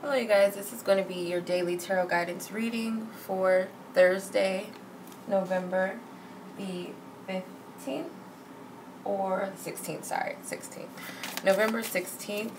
Hello you guys, this is going to be your daily tarot guidance reading for Thursday, November the 15th or the 16th, sorry, 16th. November 16th.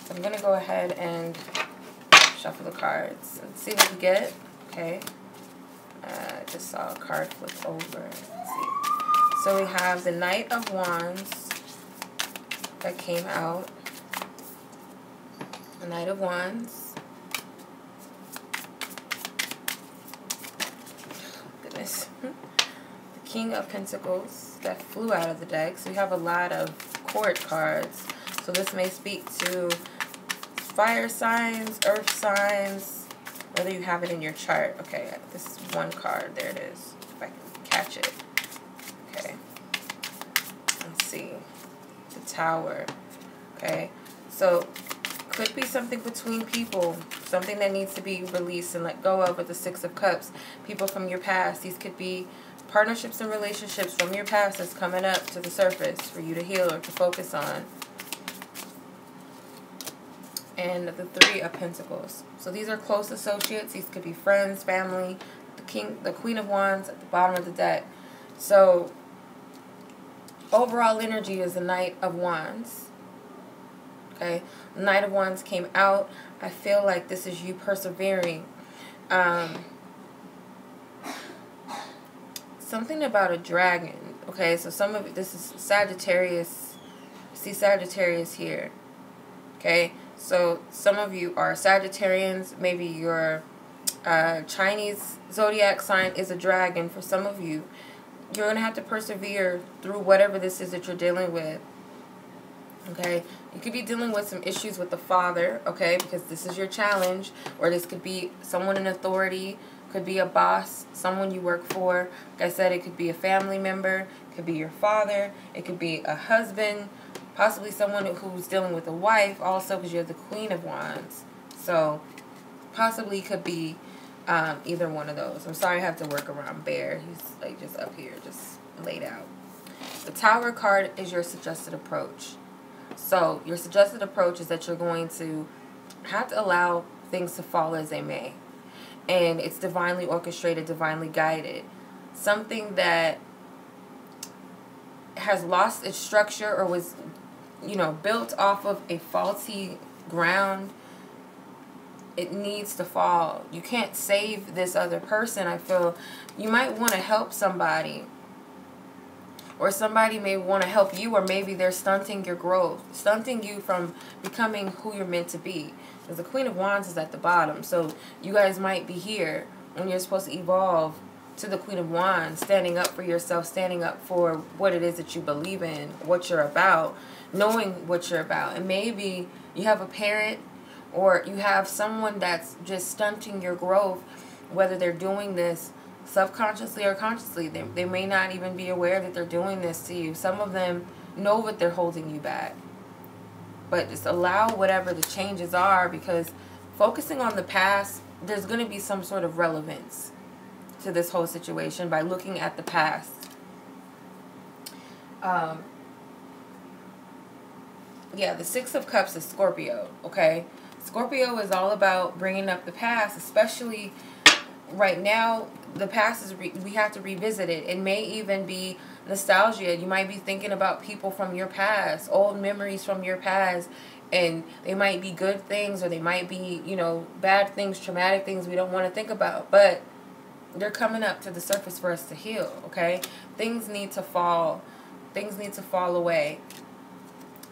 So I'm going to go ahead and shuffle the cards and see what we get. Okay. I just saw a card flip over. Let's see. So we have the Knight of Wands that came out. The Knight of Wands. Goodness. The King of Pentacles that flew out of the deck. So we have a lot of court cards. So this may speak to fire signs, earth signs, whether you have it in your chart. Okay, this is one card. There it is. If I can catch it. Okay. Let's see. The Tower. Okay. So could be something between people, something that needs to be released and let go of with the Six of Cups. People from your past. These could be partnerships and relationships from your past that's coming up to the surface for you to heal or to focus on. And the Three of Pentacles. So these are close associates. These could be friends, family. The Queen of Wands at the bottom of the deck. So overall energy is the Knight of Wands. Okay, Knight of Wands came out. I feel like this is you persevering. Something about a dragon. Okay, so some of it, this is Sagittarius. See Sagittarius here. Okay, so some of you are Sagittarians. Maybe your Chinese zodiac sign is a dragon. For some of you, you're going to have to persevere through whatever this is that you're dealing with. Okay, you could be dealing with some issues with the father, okay, because this is your challenge, or this could be someone in authority, could be a boss, someone you work for. Like I said, it could be a family member, it could be your father, it could be a husband, possibly someone who's dealing with a wife also, because you're the Queen of Wands. So possibly could be either one of those. I'm sorry I have to work around Bear. He's like just up here, just laid out. The Tower card is your suggested approach. So your suggested approach is that you're going to have to allow things to fall as they may. And it's divinely orchestrated, divinely guided. Something that has lost its structure or was, built off of a faulty ground, it needs to fall. You can't save this other person. I feel you might want to help somebody. Or somebody may want to help you, or maybe they're stunting your growth, stunting you from becoming who you're meant to be. Because the Queen of Wands is at the bottom. So you guys might be here when you're supposed to evolve to the Queen of Wands, standing up for yourself, standing up for what it is that you believe in, what you're about, knowing what you're about. And maybe you have a parent or you have someone that's just stunting your growth, whether they're doing this subconsciously or consciously. They may not even be aware that they're doing this to you. Some of them know that they're holding you back. But just allow whatever the changes are, because focusing on the past, there's going to be some sort of relevance to this whole situation by looking at the past. Yeah, the Six of Cups is Scorpio, okay? Scorpio is all about bringing up the past, especially right now. The past is, we have to revisit it. It may even be nostalgia. You might be thinking about people from your past, old memories from your past, and they might be good things or they might be, bad things, traumatic things we don't want to think about. But they're coming up to the surface for us to heal, okay? Things need to fall. Things need to fall away.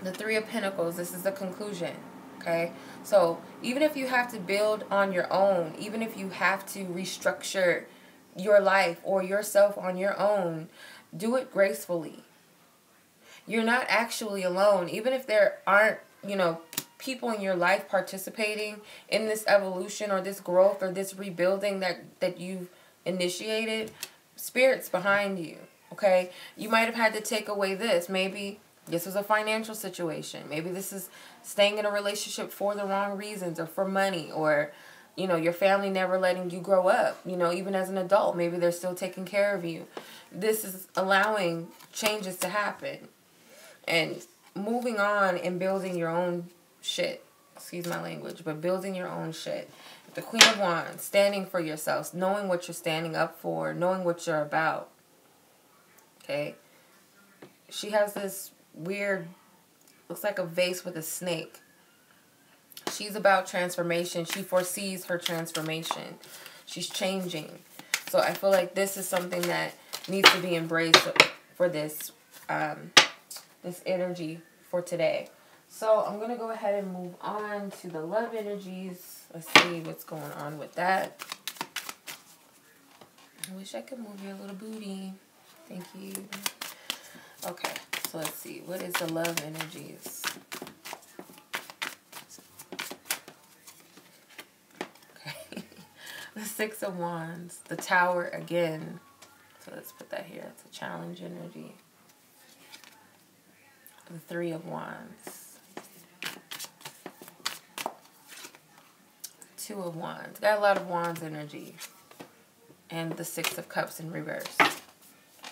The Three of Pentacles, this is the conclusion, okay? So even if you have to build on your own, even if you have to restructure your life or yourself on your own, do it gracefully. You're not actually alone. Even if there aren't, people in your life participating in this evolution or this growth or this rebuilding that you've initiated, Spirit's behind you, okay? You might have had to take away this. Maybe this was a financial situation. Maybe this is staying in a relationship for the wrong reasons or for money, or your family never letting you grow up, even as an adult. Maybe they're still taking care of you. This is allowing changes to happen and moving on and building your own shit, excuse my language, but building your own shit. The Queen of Wands, standing for yourselves, knowing what you're standing up for, knowing what you're about. Okay? She has this weird, looks like a vase with a snake. She's about transformation. She foresees her transformation. She's changing. So I feel like this is something that needs to be embraced for this, this energy for today. So I'm going to go ahead and move on to the love energies. Let's see what's going on with that. I wish I could move your little booty. Thank you. Okay, so let's see. What is the love energies? Okay. The Six of Wands. The Tower again. So let's put that here. It's a challenge energy. The Three of Wands. Two of Wands. Got a lot of Wands energy. And the Six of Cups in reverse.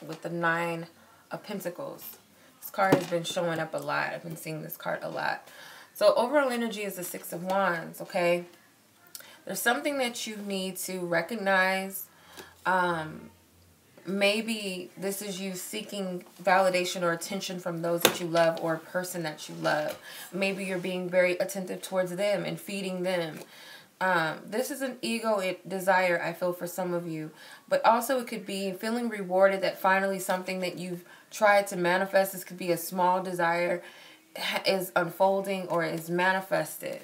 With the Nine of Pentacles. This card has been showing up a lot. I've been seeing this card a lot. So overall energy is the Six of Wands, okay? There's something that you need to recognize. Maybe this is you seeking validation or attention from those that you love or a person that you love. Maybe you're being very attentive towards them and feeding them. This is an ego desire, I feel, for some of you. But also it could be feeling rewarded that finally something that you've tried to manifest, this could be a small desire, is unfolding or is manifested.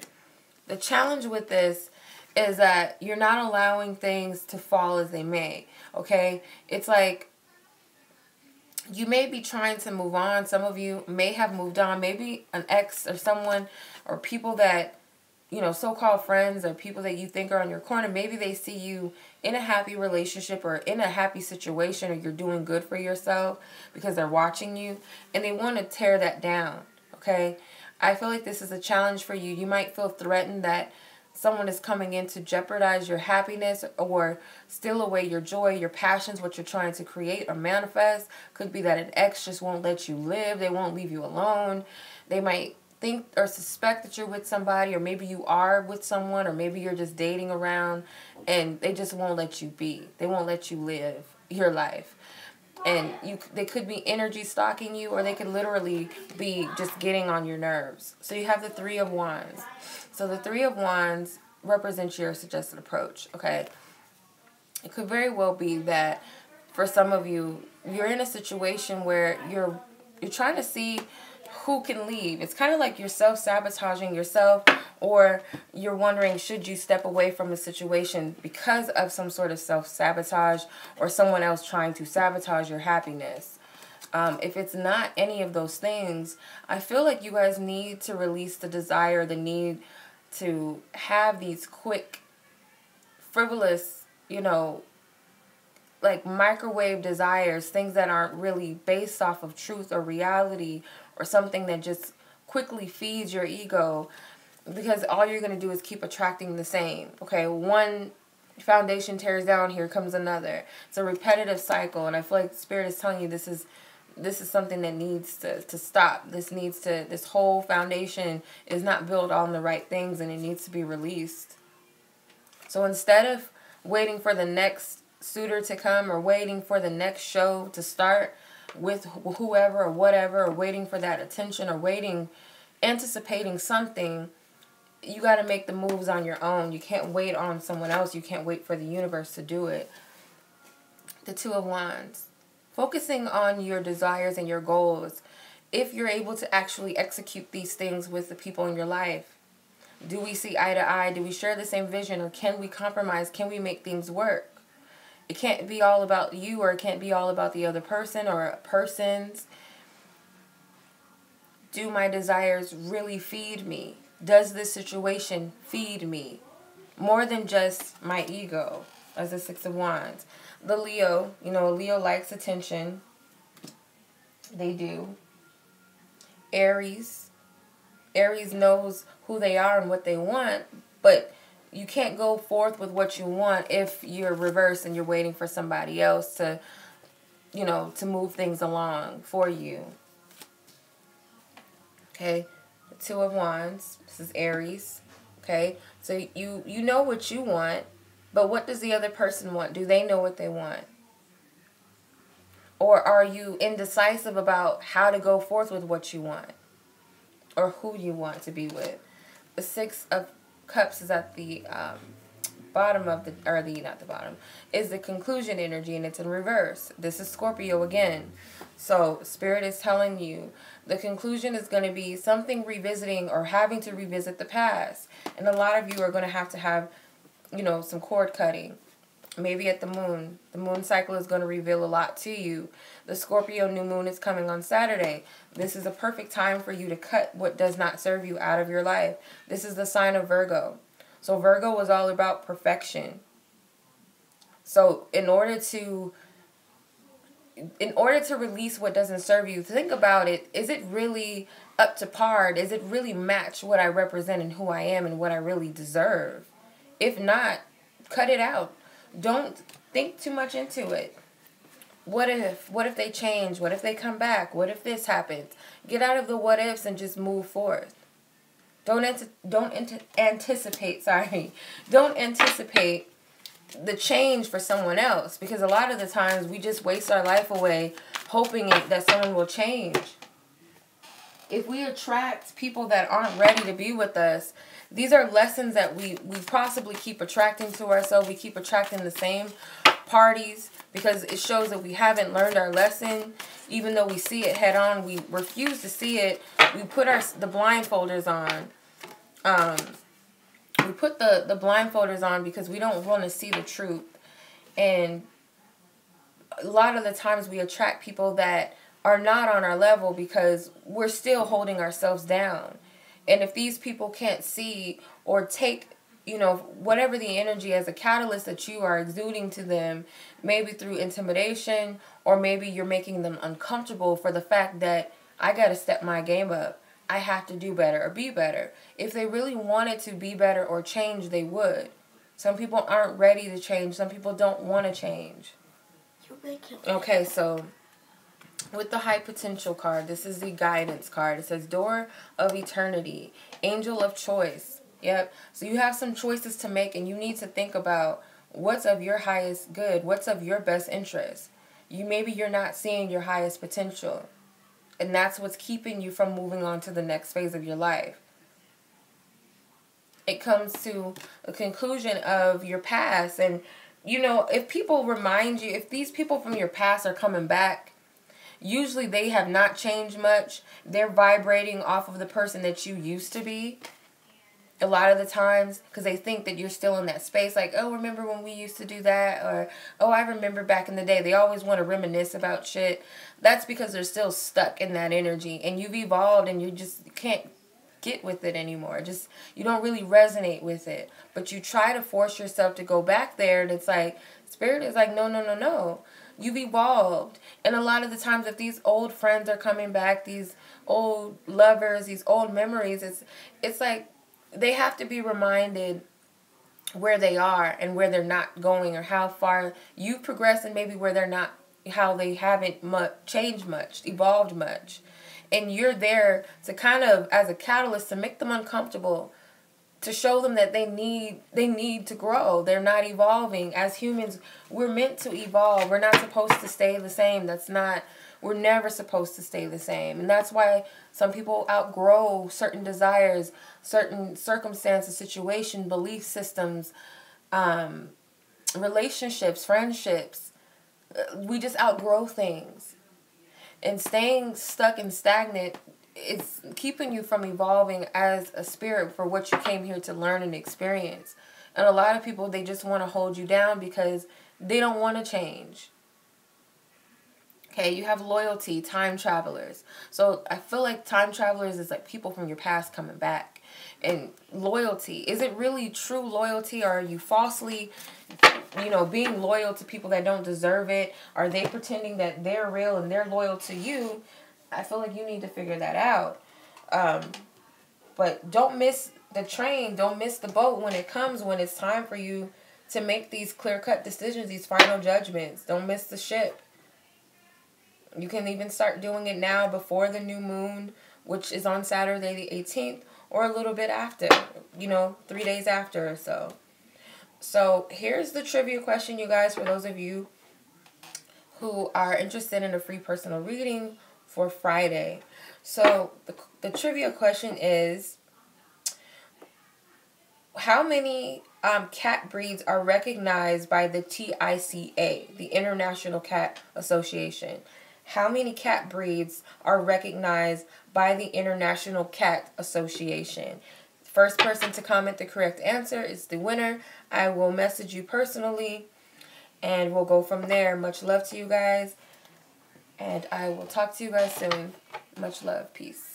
The challenge with this is that you're not allowing things to fall as they may, okay? It's like you may be trying to move on. Some of you may have moved on. Maybe an ex or someone or people that, you know, so-called friends or people that you think are on your corner, maybe they see you in a happy relationship or in a happy situation or you're doing good for yourself because they're watching you and they want to tear that down, okay? I feel like this is a challenge for you. You might feel threatened that someone is coming in to jeopardize your happiness or steal away your joy, your passions, what you're trying to create or manifest. Could be that an ex just won't let you live. They won't leave you alone. They might think or suspect that you're with somebody, or maybe you are with someone, or maybe you're just dating around and they just won't let you be. They won't let you live your life. And they could be energy stalking you, or they could literally be just getting on your nerves. So you have the Three of Wands. So the Three of Wands represents your suggested approach, okay? It could very well be that for some of you, you're in a situation where you're trying to see who can leave. It's kind of like you're self-sabotaging yourself, or you're wondering, should you step away from a situation because of some sort of self-sabotage or someone else trying to sabotage your happiness. If it's not any of those things, I feel like you guys need to release the desire, the need to have these quick, frivolous, you know, like microwave desires, things that aren't really based off of truth or reality, or something that just quickly feeds your ego, because all you're going to do is keep attracting the same. Okay, one foundation tears down, here comes another. It's a repetitive cycle, and I feel like Spirit is telling you this is something that needs to stop. This whole foundation is not built on the right things, and it needs to be released. So instead of waiting for the next suitor to come, or waiting for the next show to start with whoever or whatever, or waiting for that attention, or anticipating something, you got to make the moves on your own. You can't wait on someone else. You can't wait for the universe to do it. The Two of Wands. Focusing on your desires and your goals. If you're able to actually execute these things with the people in your life. Do we see eye to eye? Do we share the same vision? Or can we compromise? Can we make things work? It can't be all about you, or it can't be all about the other person or persons. Do my desires really feed me? Does this situation feed me? More than just my ego, as the Six of Wands. The Leo, you know, Leo likes attention. They do. Aries. Aries knows who they are and what they want, but you can't go forth with what you want if you're reversed and you're waiting for somebody else to, you know, to move things along for you. Okay? Two of Wands. This is Aries. Okay? So you know what you want, but what does the other person want? Do they know what they want? Or are you indecisive about how to go forth with what you want? Or who you want to be with? The Six of Cups is at the bottom of the, or the, not the bottom, is the conclusion energy, and it's in reverse. This is Scorpio again. So Spirit is telling you the conclusion is going to be something revisiting or having to revisit the past. And a lot of you are going to have, you know, some cord cutting. Maybe at the moon. The moon cycle is going to reveal a lot to you. The Scorpio new moon is coming on Saturday. This is a perfect time for you to cut what does not serve you out of your life. This is the sign of Virgo. So Virgo was all about perfection. So in order to release what doesn't serve you, think about it. Is it really up to par? Does it really match what I represent and who I am and what I really deserve? If not, cut it out. Don't think too much into it. What if? What if they change? What if they come back? What if this happens? Get out of the what ifs and just move forth. Don't anticipate the change for someone else, because a lot of the times we just waste our life away hoping that someone will change. If we attract people that aren't ready to be with us, these are lessons that we possibly keep attracting to ourselves. We keep attracting the same parties because it shows that we haven't learned our lesson. Even though we see it head on, we refuse to see it. We put the blindfolders on. We put the blindfolders on because we don't want to see the truth. And a lot of the times we attract people that are not on our level because we're still holding ourselves down. And if these people can't see or take, you know, whatever the energy as a catalyst that you are exuding to them, maybe through intimidation, or maybe you're making them uncomfortable for the fact that I got to step my game up. I have to do better or be better. If they really wanted to be better or change, they would. Some people aren't ready to change. Some people don't want to change. Okay, so with the High Potential card, this is the guidance card. It says Door of Eternity, Angel of Choice. Yep. So you have some choices to make, and you need to think about what's of your highest good, what's of your best interest. Maybe you're not seeing your highest potential, and that's what's keeping you from moving on to the next phase of your life. It comes to a conclusion of your past, and you know, if people remind you, if these people from your past are coming back, usually they have not changed much. They're vibrating off of the person that you used to be a lot of the times, because they think that you're still in that space. Like, oh, remember when we used to do that? Or, oh, I remember back in the day. They always want to reminisce about shit. That's because they're still stuck in that energy. And you've evolved and you just can't get with it anymore. Just, you don't really resonate with it. But you try to force yourself to go back there, and it's like, Spirit is like, no, no, no, no. You've evolved. And a lot of the times, if these old friends are coming back, these old lovers, these old memories, it's like they have to be reminded where they are and where they're not going, or how far you've progressed, and maybe where they're not, how they haven't changed much, evolved much. And you're there to kind of, as a catalyst, to make them uncomfortable, to show them that they need to grow. They're not evolving. As humans, we're meant to evolve. We're not supposed to stay the same. We're never supposed to stay the same. And that's why some people outgrow certain desires, certain circumstances, situation, belief systems, relationships, friendships. We just outgrow things. And staying stuck and stagnant is keeping you from evolving as a spirit for what you came here to learn and experience. And a lot of people, they just want to hold you down because they don't want to change. Okay, you have loyalty, time travelers. So I feel like time travelers is like people from your past coming back. And loyalty, is it really true loyalty, or are you falsely, being loyal to people that don't deserve it? Are they pretending that they're real and they're loyal to you? I feel like you need to figure that out. But don't miss the train. Don't miss the boat when it comes, when it's time for you to make these clear-cut decisions, these final judgments. Don't miss the ship. You can even start doing it now before the new moon, which is on Saturday the 18th, or a little bit after, 3 days after or so. So here's the trivia question, you guys, for those of you who are interested in a free personal reading for Friday. So the trivia question is, how many cat breeds are recognized by the TICA, the International Cat Association? How many cat breeds are recognized by the International Cat Association? First person to comment the correct answer is the winner. I will message you personally, and we'll go from there. Much love to you guys, and I will talk to you guys soon. Much love. Peace.